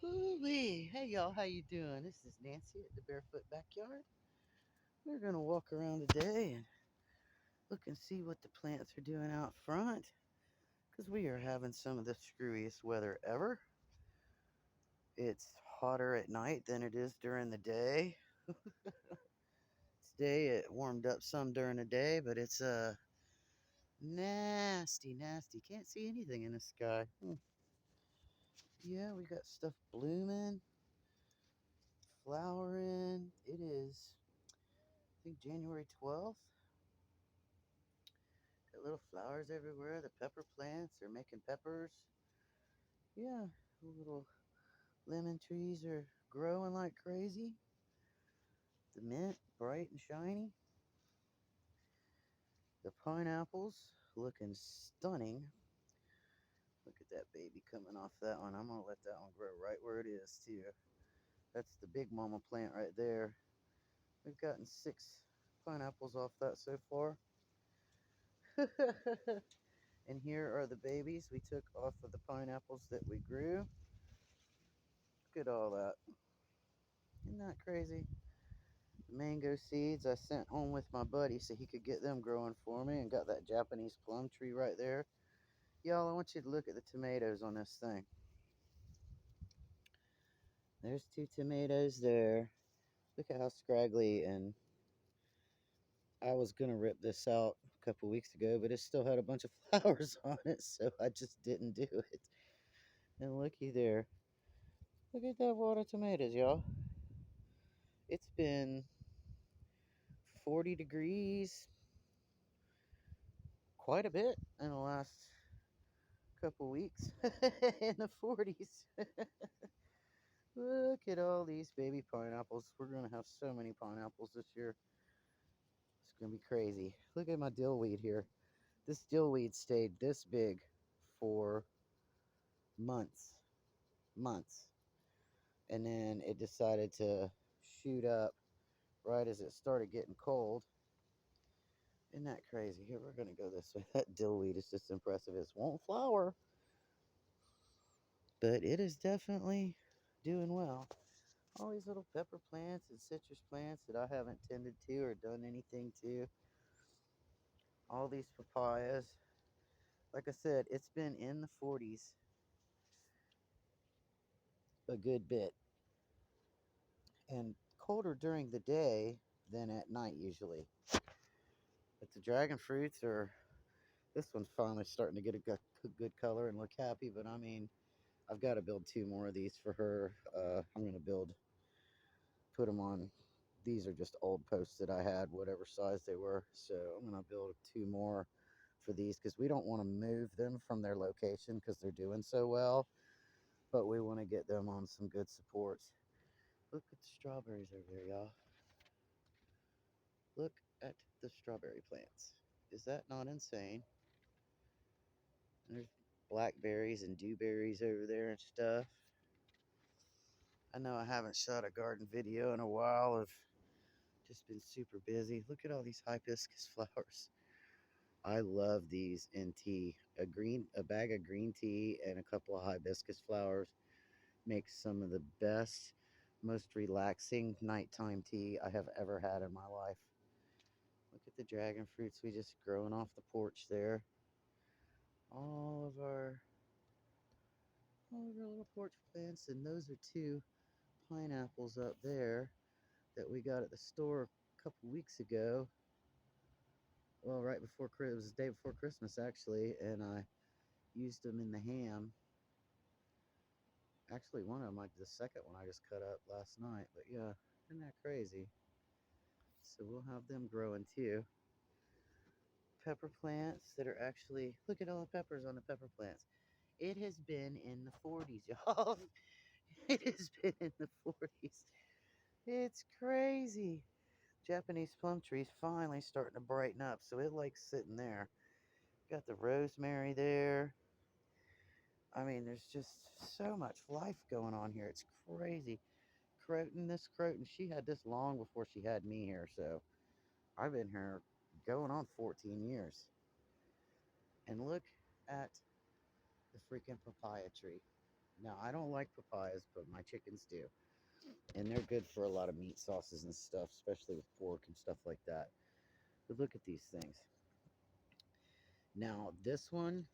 Ooh-wee. Hey y'all, how you doing? This is Nancy at the Barefoot Backyard. We're gonna walk around today and look and see what the plants are doing out front, because we are having some of the screwiest weather ever. It's hotter at night than it is during the day. Today it warmed up some during the day, but it's nasty, nasty. Can't see anything in the sky. Yeah, we got stuff blooming, flowering. It is, I think, January 12th. Got little flowers everywhere. The pepper plants are making peppers. Yeah, the little lemon trees are growing like crazy. The mint, bright and shiny. The pineapples looking stunning. Look at that baby coming off that one. I'm going to let that one grow right where it is, too. That's the big mama plant right there. We've gotten 6 pineapples off that so far. And here are the babies we took off of the pineapples that we grew. Look at all that. Isn't that crazy? The mango seeds I sent home with my buddy so he could get them growing for me, and got that Japanese plum tree right there. Y'all, I want you to look at the tomatoes on this thing. There's 2 tomatoes there. Look at how scraggly, and I was going to rip this out a couple weeks ago, but it still had a bunch of flowers on it, so I just didn't do it. And looky there. Look at that water tomatoes, y'all. It's been 40 degrees quite a bit in the last couple weeks in the 40s. Look at all these baby pineapples. We're going to have so many pineapples this year. It's going to be crazy. Look at my dill weed here. This dill weed stayed this big for months. Months. And then it decided to shoot up right as it started getting cold. Isn't that crazy? Here, we're going to go this way. That dill weed is just impressive. It won't flower, but it is definitely doing well. All these little pepper plants and citrus plants that I haven't tended to or done anything to. All these papayas. Like I said, it's been in the 40s a good bit, and colder during the day than at night usually. But the dragon fruits are, this one's finally starting to get a good color and look happy, but I mean, I've got to build 2 more of these for her. I'm going to put them on. These are just old posts that I had, whatever size they were. So I'm going to build 2 more for these, because we don't want to move them from their location because they're doing so well, but we want to get them on some good supports. Look at the strawberries over there, y'all. Look at the strawberry plants. Is that not insane? And there's blackberries and dewberries over there and stuff. I know I haven't shot a garden video in a while. I've just been super busy. Look at all these hibiscus flowers. I love these in tea. A bag of green tea and a couple of hibiscus flowers makes some of the best, most relaxing nighttime tea I have ever had in my life. Look at the dragon fruits we just growing off the porch there. All of our little porch plants, and those are 2 pineapples up there that we got at the store a couple weeks ago. Well, right before it was the day before Christmas actually, and I used them in the ham. Actually, one of them, like the second one, I just cut up last night. But yeah, isn't that crazy? So we'll have them growing too. Pepper plants that are actually, look at all the peppers on the pepper plants. It has been in the 40s, y'all. It has been in the 40s. It's crazy. Japanese plum trees finally starting to brighten up, so it likes sitting there. Got the rosemary there. I mean, there's just so much life going on here. It's crazy. Croton, she had this long before she had me here, so I've been here going on 14 years. And look at the freaking papaya tree. Now, I don't like papayas, but my chickens do. And they're good for a lot of meat sauces and stuff, especially with pork and stuff like that. But look at these things. Now, this one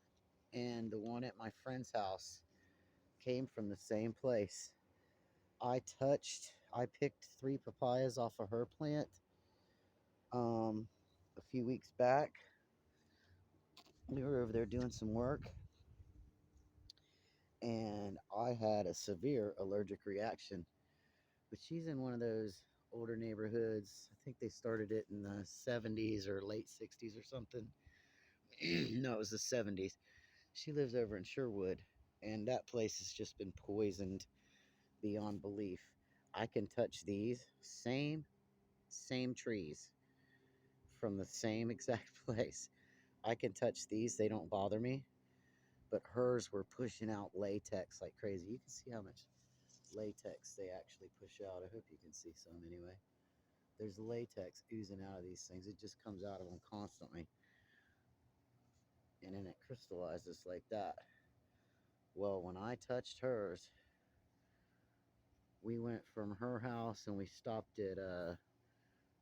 and the one at my friend's house came from the same place. I picked 3 papayas off of her plant a few weeks back. We were over there doing some work, and I had a severe allergic reaction. But she's in one of those older neighborhoods. I think they started it in the 70s or late 60s or something. No, it was the 70s. She lives over in Sherwood, and that place has just been poisoned beyond belief. I can touch these same trees from the same exact place. I can touch these, they don't bother me, but hers were pushing out latex like crazy. You can see how much latex they actually push out. I hope you can see some anyway. There's latex oozing out of these things. It just comes out of them constantly, and then it crystallizes like that. Well, when I touched hers, we went from her house and we stopped at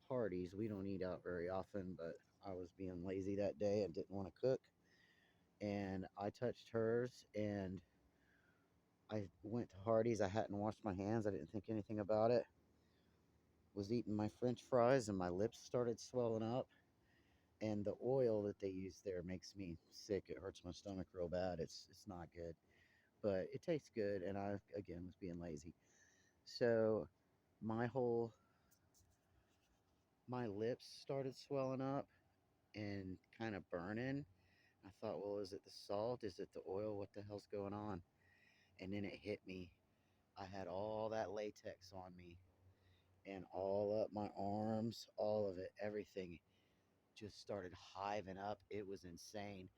Hardee's. We don't eat out very often, but I was being lazy that day and didn't want to cook. And I touched hers, and I went to Hardee's. I hadn't washed my hands. I didn't think anything about it. Was eating my French fries, and my lips started swelling up. And the oil that they use there makes me sick. It hurts my stomach real bad. It's not good, but it tastes good. And I again was being lazy, so my whole my lips started swelling up and kind of burning. I thought, well, is it the salt? Is it the oil? What the hell's going on? And then it hit me. I had all that latex on me and all up my arms, all of it, everything just started hiving up. It was insane.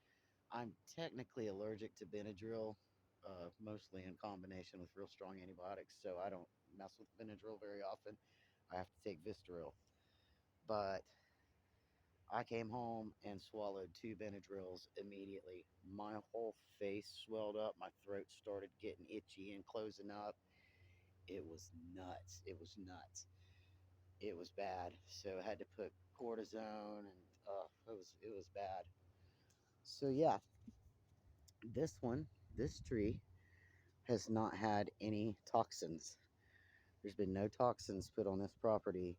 I'm technically allergic to Benadryl, mostly in combination with real strong antibiotics, so I don't mess with Benadryl very often. I have to take Vistaril. But I came home and swallowed 2 Benadryls immediately. My whole face swelled up. My throat started getting itchy and closing up. It was nuts. It was nuts. It was bad. So I had to put cortisone, and it was bad. So yeah, this one, this tree has not had any toxins. There's been no toxins put on this property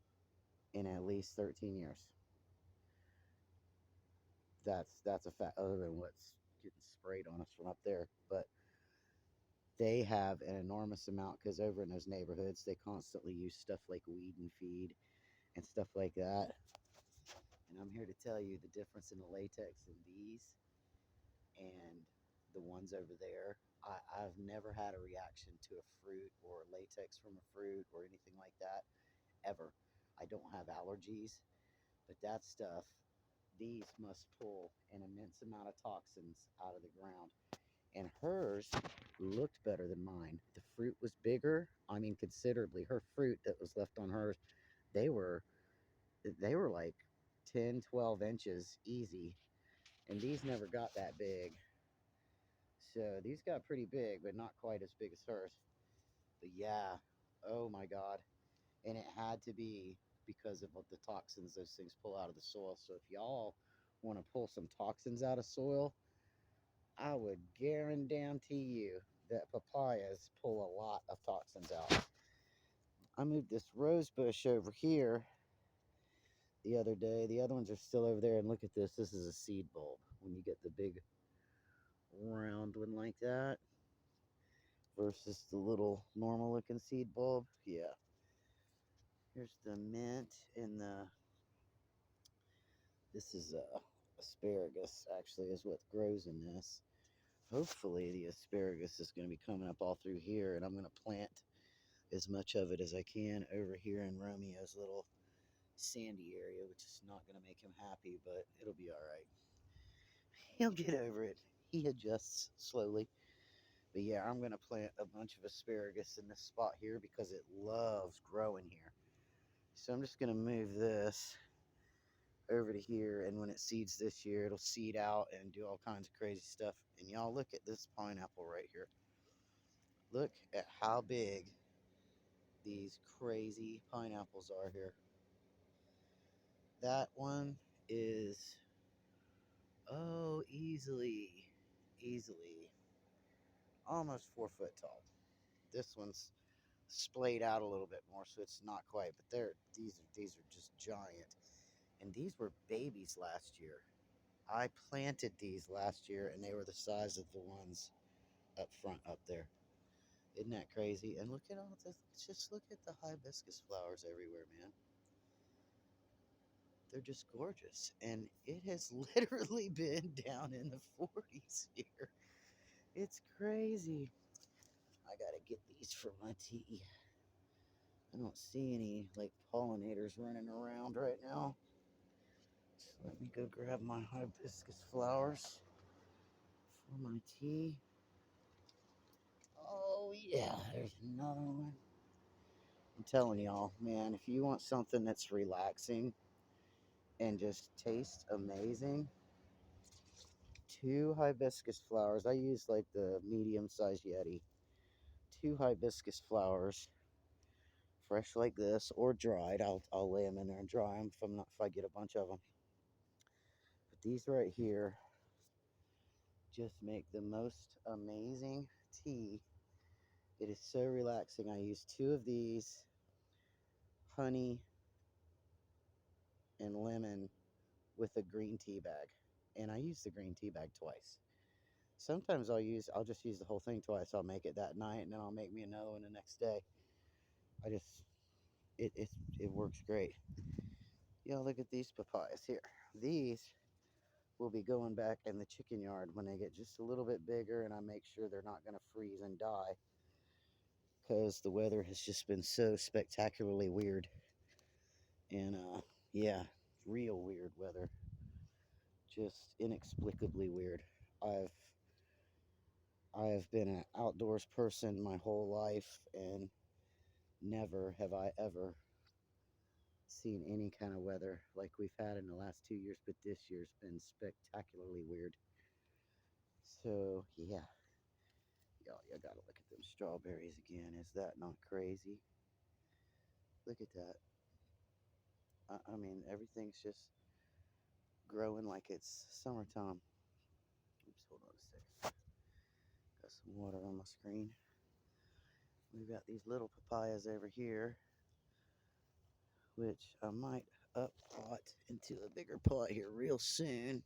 in at least 13 years. That's a fact, other than what's getting sprayed on us from up there. But they have an enormous amount, because over in those neighborhoods they constantly use stuff like weed and feed and stuff like that. And I'm here to tell you the difference in the latex in these and the ones over there. I've never had a reaction to a fruit or latex from a fruit or anything like that ever. I don't have allergies, but that stuff, these must pull an immense amount of toxins out of the ground. And hers looked better than mine. The fruit was bigger, I mean considerably. Her fruit that was left on hers, they were they were like 10, 12 inches easy, and these never got that big. So these got pretty big, but not quite as big as hers. But yeah, oh my God. And it had to be because of what the toxins those things pull out of the soil. So if y'all want to pull some toxins out of soil, I would guarantee you that papayas pull a lot of toxins out. I moved this rose bush over here the other day. The other ones are still over there. And look at this. This is a seed bulb. When you get the big round one like that versus the little normal looking seed bulb. Yeah. Here's the mint and this is asparagus actually is what grows in this. Hopefully the asparagus is going to be coming up all through here, and I'm going to plant as much of it as I can over here in Romeo's little sandy area, which is not going to make him happy, but it'll be all right. He'll get over it. He adjusts slowly. But yeah, I'm going to plant a bunch of asparagus in this spot here because it loves growing here. So I'm just going to move this over to here, and when it seeds this year, it'll seed out and do all kinds of crazy stuff. And y'all look at this pineapple right here. Look at how big these crazy pineapples are here. That one is, oh, easily almost 4 foot tall. This one's splayed out a little bit more, so it's not quite. But these are just giant, and these were babies last year. I planted these last year, and they were the size of the ones up front up there. Isn't that crazy? And look at all this. Just look at the hibiscus flowers everywhere, man. They're just gorgeous. And it has literally been down in the 40s here. It's crazy. I gotta get these for my tea. I don't see any like pollinators running around right now. So let me go grab my hibiscus flowers for my tea. Oh yeah, there's another one. I'm telling y'all, man, if you want something that's relaxing and just tastes amazing, 2 hibiscus flowers. I use like the medium-sized Yeti. 2 hibiscus flowers, fresh like this or dried. I'll lay them in there and dry them if I get a bunch of them. But these right here just make the most amazing tea. It is so relaxing. I use 2 of these, honey and lemon, with a green tea bag. And I use the green tea bag twice. Sometimes I'll just use the whole thing twice. I'll make it that night and then I'll make me another one the next day. I just it works great. Yeah, look at these papayas here. These will be going back in the chicken yard when they get just a little bit bigger, and I make sure they're not going to freeze and die because the weather has just been so spectacularly weird. And yeah, real weird weather. Just inexplicably weird. I've I have been an outdoors person my whole life, and never have I ever seen any kind of weather like we've had in the last 2 years, but this year's been spectacularly weird. So, yeah, y'all, you gotta look at them strawberries again. Is that not crazy? Look at that. I mean, everything's just growing like it's summertime. Oops, hold on a second. Got some water on my screen. We've got these little papayas over here, which I might up pot into a bigger pot here real soon,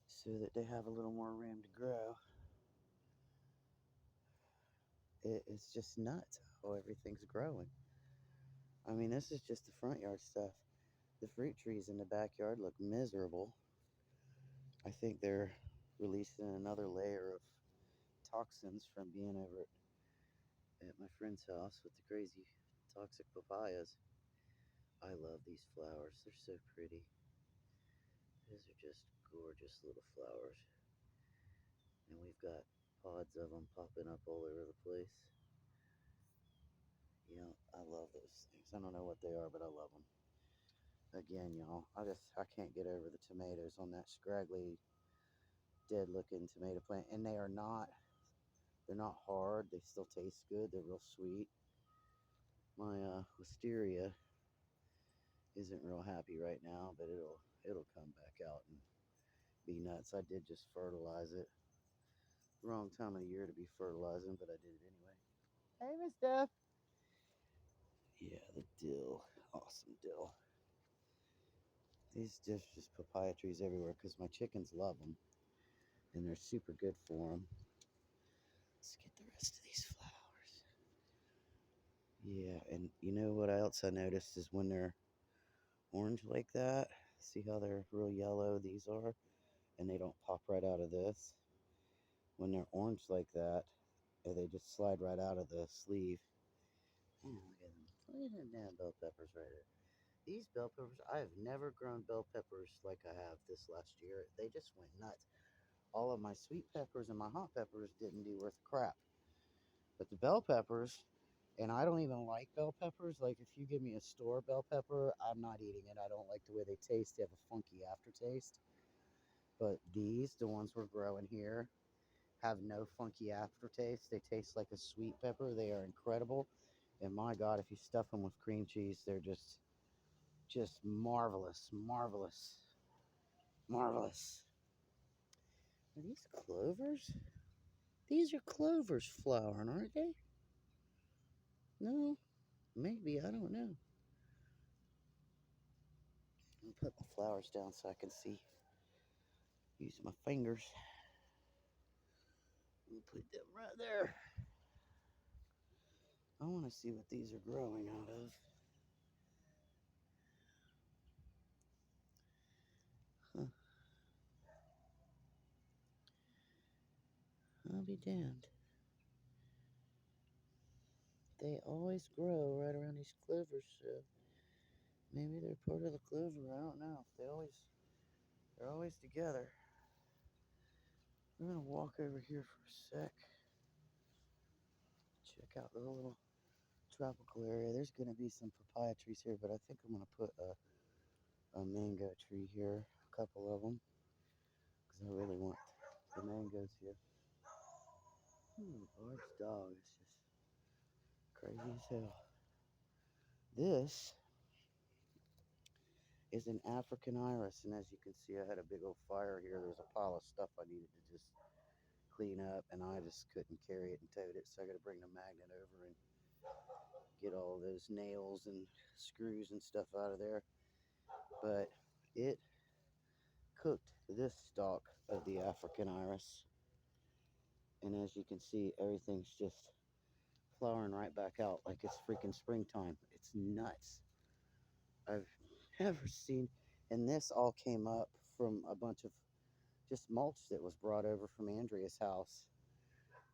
so that they have a little more room to grow. It's just nuts how everything's growing. I mean, this is just the front yard stuff. The fruit trees in the backyard look miserable. I think they're releasing another layer of toxins from being over at my friend's house with the crazy toxic papayas. I love these flowers. They're so pretty. Those are just gorgeous little flowers. And we've got pods of them popping up all over the place. Yeah, I love those things. I don't know what they are, but I love them. Again, y'all, I can't get over the tomatoes on that scraggly, dead looking tomato plant. And they're not hard. They still taste good. They're real sweet. My wisteria isn't real happy right now, but it'll come back out and be nuts. I did just fertilize it. Wrong time of the year to be fertilizing, but I did it anyway. Hey, Miss Steph. Yeah, the dill. Awesome dill. These just papaya trees everywhere because my chickens love them and they're super good for them. Let's get the rest of these flowers. Yeah, and you know what else I noticed is when they're orange like that, see how they're real yellow these are, and they don't pop right out of this. When they're orange like that, they just slide right out of the sleeve. Oh, look at them. Look at them damn bell peppers right here. These bell peppers, I have never grown bell peppers like I have this last year. They just went nuts. All of my sweet peppers and my hot peppers didn't do worth crap. But the bell peppers, and I don't even like bell peppers. Like, if you give me a store bell pepper, I'm not eating it. I don't like the way they taste. They have a funky aftertaste. But these, the ones we're growing here, have no funky aftertaste. They taste like a sweet pepper. They are incredible. And my God, if you stuff them with cream cheese, they're just marvelous, marvelous, marvelous. Are these clovers? These are clovers flowering, aren't they? No, maybe, I don't know. I'll put my flowers down so I can see. Use my fingers. Put them right there. I want to see what these are growing out of. Huh. I'll be damned. They always grow right around these clovers, so maybe they're part of the clover. I don't know. They're always together. I'm gonna walk over here for a sec. Check out the little tropical area. There's gonna be some papaya trees here, but I think I'm gonna put a mango tree here, a couple of them, because I really want the mangoes here. Large dog. It's just crazy as hell. This is an African iris, and as you can see, I had a big old fire here. There's a pile of stuff I needed to just clean up, and I just couldn't carry it and tote it, so I got to bring the magnet over and get all those nails and screws and stuff out of there. But it cooked this stalk of the African iris, and as you can see, everything's just flowering right back out like it's freaking springtime. It's nuts. I've never seen, and this all came up from a bunch of just mulch that was brought over from Andrea's house.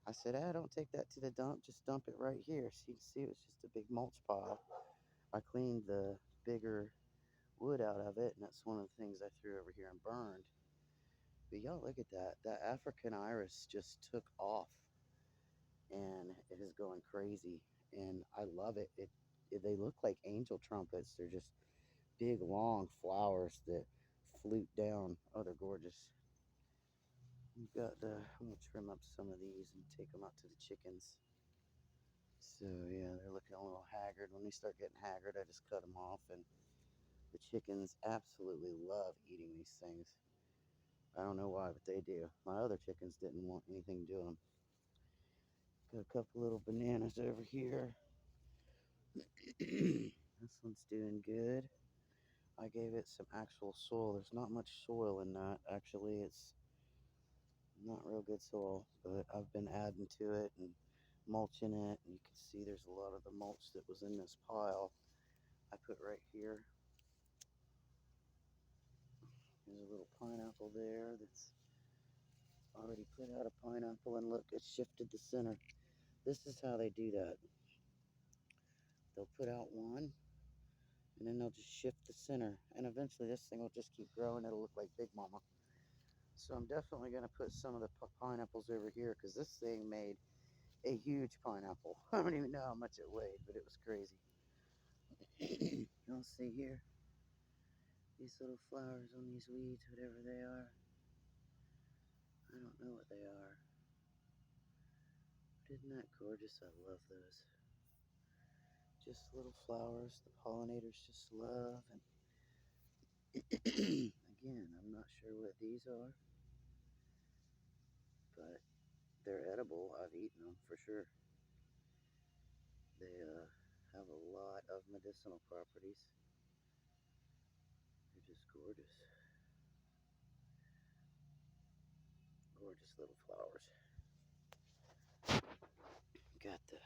I said, don't take that to the dump, just dump it right here. So you can see it was just a big mulch pile. I cleaned the bigger wood out of it, and that's one of the things I threw over here and burned. But y'all look at that. That African iris just took off, and it is going crazy. And I love it. They look like angel trumpets. They're just big, long flowers that flute down. Oh, they're gorgeous. We've got I'm gonna trim up some of these and take them out to the chickens. So yeah, they're looking a little haggard. When they start getting haggard, I just cut them off, and the chickens absolutely love eating these things. I don't know why, but they do. My other chickens didn't want anything to them. Got a couple little bananas over here. This one's doing good. I gave it some actual soil. There's not much soil in that. Actually, it's not real good soil, but I've been adding to it and mulching it. And you can see there's a lot of the mulch that was in this pile I put right here. There's a little pineapple there that's already put out a pineapple, and look, it shifted the center. This is how they do that. They'll put out one, and then they'll just shift the center, and eventually this thing will just keep growing. It'll look like Big Mama. So I'm definitely going to put some of the pineapples over here, because this thing made a huge pineapple. I don't even know how much it weighed, but it was crazy. You'll see here these little flowers on these weeds, whatever they are. I don't know what they are. But isn't that gorgeous? I love those. Just little flowers the pollinators just love. And again, I'm not sure what these are, but they're edible. I've eaten them for sure. They have a lot of medicinal properties. They're just gorgeous. Gorgeous little flowers. Got the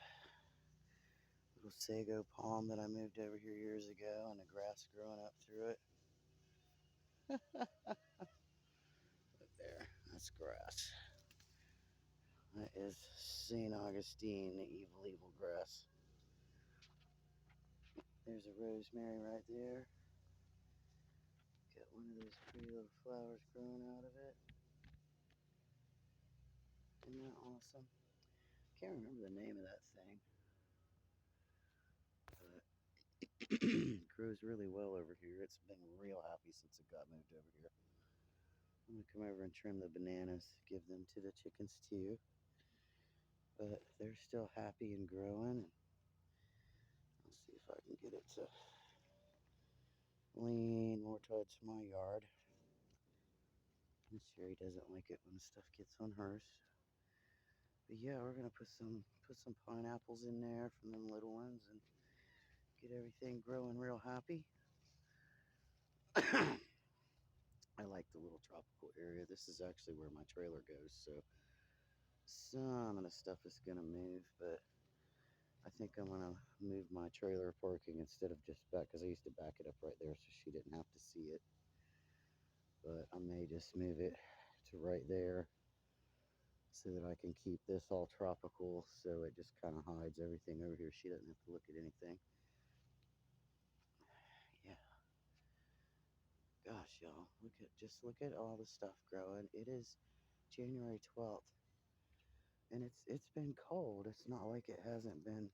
little sago palm that I moved over here years ago, and the grass growing up through it. Look there, that's grass. That is St. Augustine, the evil, evil grass. There's a rosemary right there. Got one of those pretty little flowers growing out of it. Isn't that awesome? Can't remember the name of that thing, but it grows really well over here. It's been real happy since it got moved over here. I'm gonna come over and trim the bananas, give them to the chickens too. But they're still happy and growing. And I'll see if I can get it to lean more towards my yard. Miss Sherry doesn't like it when stuff gets on hers. But yeah, we're gonna put some pineapples in there from them little ones and get everything growing real happy. I like the little tropical area. This is actually where my trailer goes, so some of the stuff is gonna move, but I think I'm gonna move my trailer parking instead of just back, because I used to back it up right there so she didn't have to see it. But I may just move it to right there so that I can keep this all tropical, so it just kind of hides everything over here. She doesn't have to look at anything. Yeah. Gosh, y'all, look at all the stuff growing. It is January 12th, and it's been cold. It's not like it hasn't been.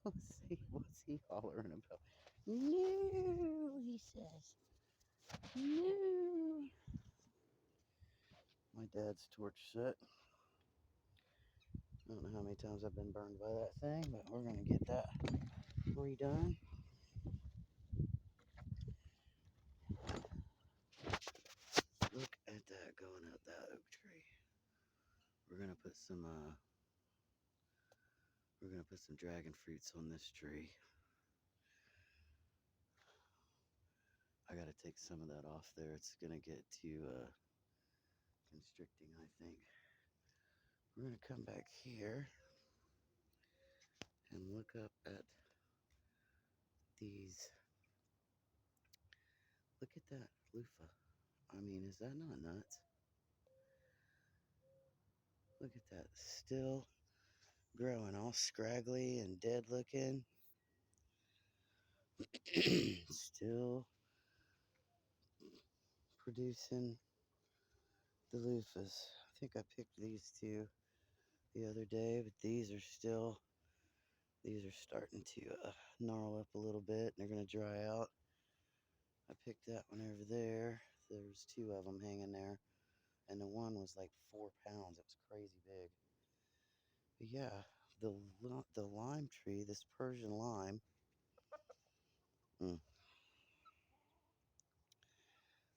What's he hollering about? No, he says. No. My dad's torch set. I don't know how many times I've been burned by that thing, but we're gonna get that redone. Look at that going up that oak tree. We're gonna put some dragon fruits on this tree. I gotta take some of that off there. It's gonna get too constricting, I think. We're gonna come back here and look up at these. Look at that loofah. I mean, is that not nuts? Look at that. Still growing, all scraggly and dead looking. Still producing the loofahs. I think I picked these two the other day, but these are starting to gnarl up a little bit, and they're going to dry out. I picked that one over there. There's two of them hanging there, and the one was like 4 pounds. It was crazy big. But yeah, the lime tree, this Persian lime.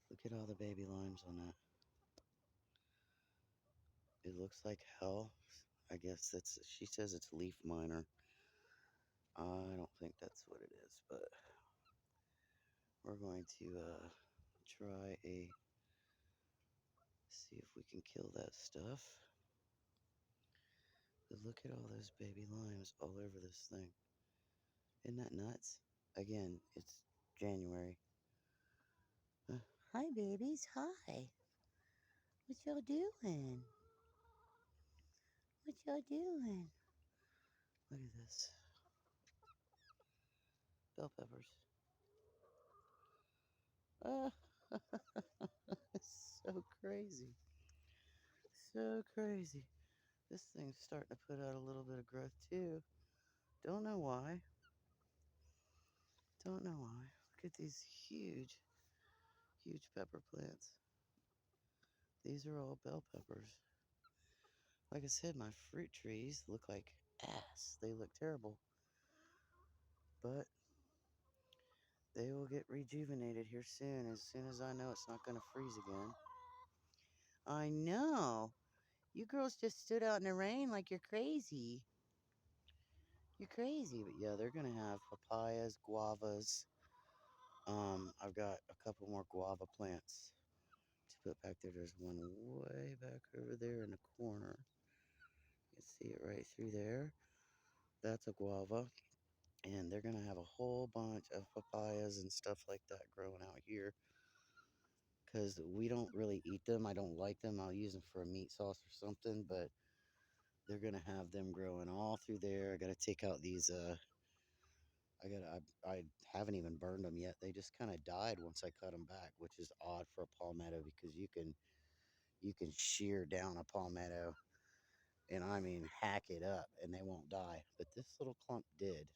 Look at all the baby limes on that. It looks like hell. I guess she says it's leaf miner. I don't think that's what it is, but we're going to try see if we can kill that stuff. But look at all those baby limes all over this thing. Isn't that nuts? Again, it's January. Uh, Hi, babies. Hi. What y'all doing? What y'all doing? Look at this. Bell peppers. Ah, it's so crazy. So crazy. This thing's starting to put out a little bit of growth too. Don't know why. Don't know why. Look at these huge, huge pepper plants. These are all bell peppers. Like I said, my fruit trees look like ass. They look terrible. But they will get rejuvenated here soon as I know it's not going to freeze again. I know. You girls just stood out in the rain like you're crazy. You're crazy. But yeah, they're going to have papayas, guavas. I've got a couple more guava plants to put back there. There's one way back over there in the corner. You can see it right through there. That's a guava. And they're going to have a whole bunch of papayas and stuff like that growing out here. Because we don't really eat them. I don't like them. I'll use them for a meat sauce or something. But they're going to have them growing all through there. I got to take out these. I haven't even burned them yet. They just kind of died once I cut them back, which is odd for a palmetto because you can shear down a palmetto and I mean hack it up and they won't die. But this little clump did.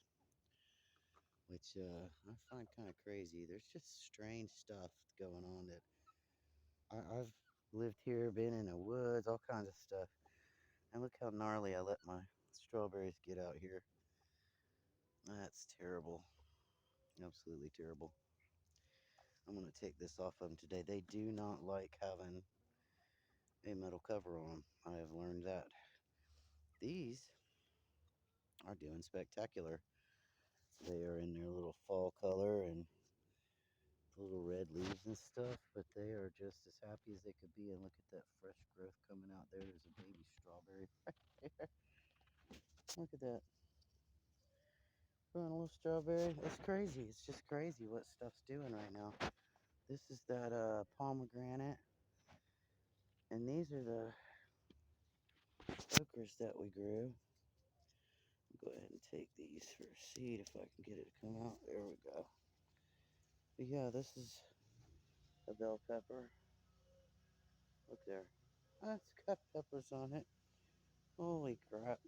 which I find kind of crazy. There's just strange stuff going on that I've lived here, been in the woods, all kinds of stuff. And look how gnarly I let my strawberries get out here. That's terrible. Absolutely terrible. I'm going to take this off of them today. They do not like having a metal cover on them. I have learned that. These are doing spectacular. They are in their little fall color and little red leaves and stuff, but they are just as happy as they could be. And look at that fresh growth coming out there. There's a baby strawberry right there. Look at that. Growing a little strawberry. It's crazy. It's just crazy what stuff's doing right now. This is that pomegranate. And these are the okras that we grew. Go ahead and take these for a seed if I can get it to come out. There we go. But yeah, this is a bell pepper. Look there. That's got peppers on it. Holy crap.